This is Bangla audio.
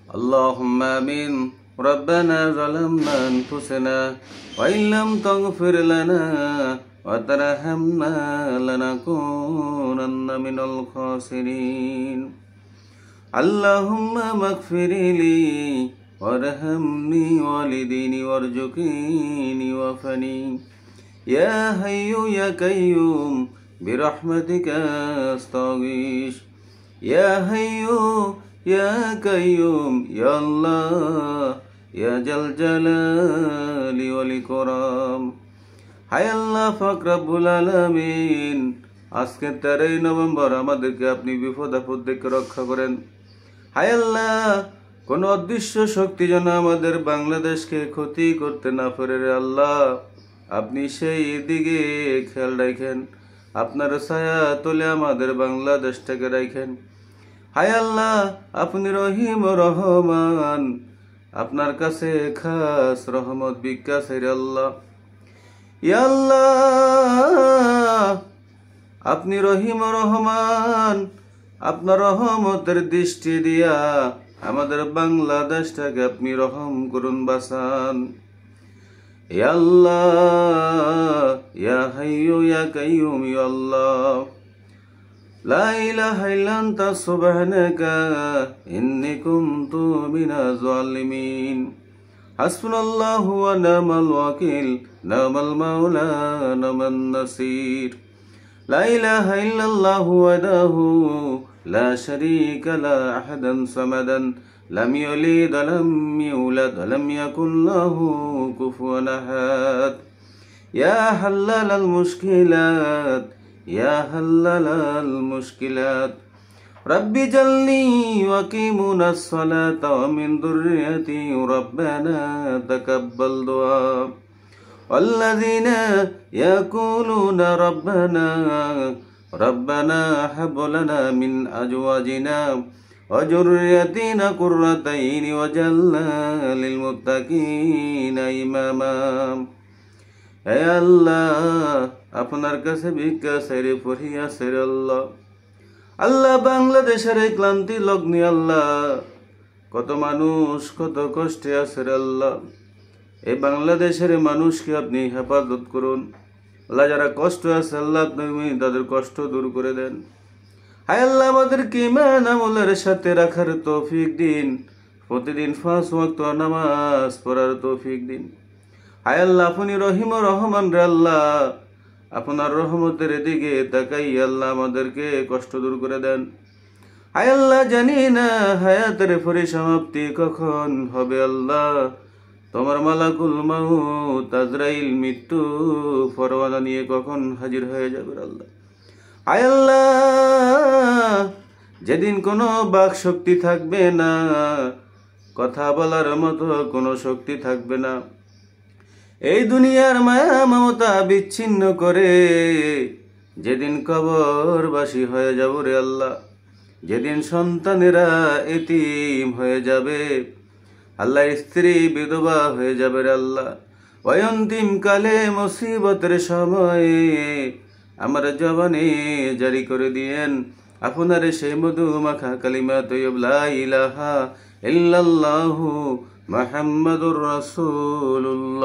اللهم آمين. ربنا ظلمنا أنفسنا وإن لم تغفر لنا وترحمنا لنكونن من الخاسرين. اللهم اغفر لي وارحمني والديني وارزقني وفني يا حي يا قيوم برحمتك أستغيث يا حي يا قيوم يا الله يا ذا الجلال والإكرام. হায় আল্লাহ পাক রব্বুল আলামিন, আজকে 13 নভেম্বর আমাদেরকে আপনি বিপদ আপদ থেকে রক্ষা করেন। হায় আল্লাহ, কোন অদৃশ্য শক্তি যেন আমাদের বাংলাদেশকে ক্ষতি করতে না পারে রে আল্লাহ, আপনি সেই দিকে খেয়াল রাখেন। আপনার ছায়া তলে আমাদের বাংলাদেশটাকে রাখেন। হায় আল্লাহ, আপনি রহিম ও রহমান, আপনার কাছে খাস রহমত ভিক্ষা চাই রে আল্লাহ। ইয়া আল্লাহ, আপনি রহিম ও রহমান, আপনার রহমতের দৃষ্টি দিয়া আমাদের বাংলাদেশটাকে আপনি রহম করুন, বাঁচান। ইয়া আল্লাহ, ইয়া হাইয়্যু ইয়া কাইয়্যুম, ইয়া আল্লাহ, লা ইলাহা ইল্লা আনতা সুবহানাকা ইন্নী কুনতু মিনাজ জালিমিন। হাসবুনাল্লাহু ওয়া নি'মাল ওয়াকিল, নি'মাল মাওলা নি'মান নাসির। লা ইলাহা ইল্লাল্লাহু ওয়াহদাহু লা শারীকা লা আহাদান সামাদান লাম ইয়ালিদ ওয়া লাম ইউলাদ ওয়া লাম ইয়াকুল লাহু কুফুয়ান আহাদ। ইয়া হাল্লালাল মুশকিলাত, ইয়া হাল্লালাল মুশকিলাত, রব্বি জালনি ওয়াকিমুনাস সালাতা ওয়া মিন যুররিয়াতি রব্বানা তাকাব্বাল দুআ। والذين يقولون ربنا هب لنا من أزواجنا وذرياتنا قرة أعين واجعلنا للمتقين إماما। হে আল্লাহ, আপনার কাছে ভিক্ষা চাইরে পড়িয়া চাইরে আল্লাহ। আল্লাহ, বাংলাদেশের এই ক্লান্তি লগ্নি আল্লাহ, কত মানুষ কত কষ্টে আছে রে আল্লাহ। এই বাংলাদেশের মানুষকে আপনি হেফাজত করুন আল্লাহ। যারা কষ্ট আছে আল্লাহ, আপনি তাদের কষ্ট দূর করে দেন। হায় আল্লাহ, আমাদেরকে ঈমান আমলের সাথে রাখার তৌফিক দিন। প্রতিদিন 5 ওয়াক্ত নামাজ পড়ার তৌফিক দিন। হায় আল্লাহ, আপনি রহিম ও রহমান রে আল্লাহ, আপনার রহমতের দিকে তাকাই আল্লাহ আমাদেরকে কষ্ট দূর করে দেন। হায় আল্লাহ, জানি না হায়াতের পরিসমাপ্তি কখন হবে আল্লাহ। তোমার মালাকুল মাউত আজরাইল মৃত্যু ফরওয়ানা নিয়ে কখন হাজির হয়ে যাবে আল্লাহ। হায় আল্লাহ, যেদিন কোনো বাক শক্তি থাকবে না, কথা বলার মতো কোনো শক্তি থাকবে না, এই দুনিয়ার মায়া মমতা বিচ্ছিন্ন করে যেদিন কবরবাসী হয়ে যাব রে আল্লাহ, যেদিন সন্তানেরা এতিম হয়ে যাবে আল্লাহ, স্ত্রী বিধবা হয়ে যাবে রে আল্লাহ, ওই অন্তিম কালে মুসিবতের সময়ে আমার জবানে জারি করে দিয়েন আপনার সেই মধু মাখা কালিমা তৈয়ব লা ইলাহা ইল্লাল্লাহু মুহাম্মাদুর রাসূলুল্লাহ।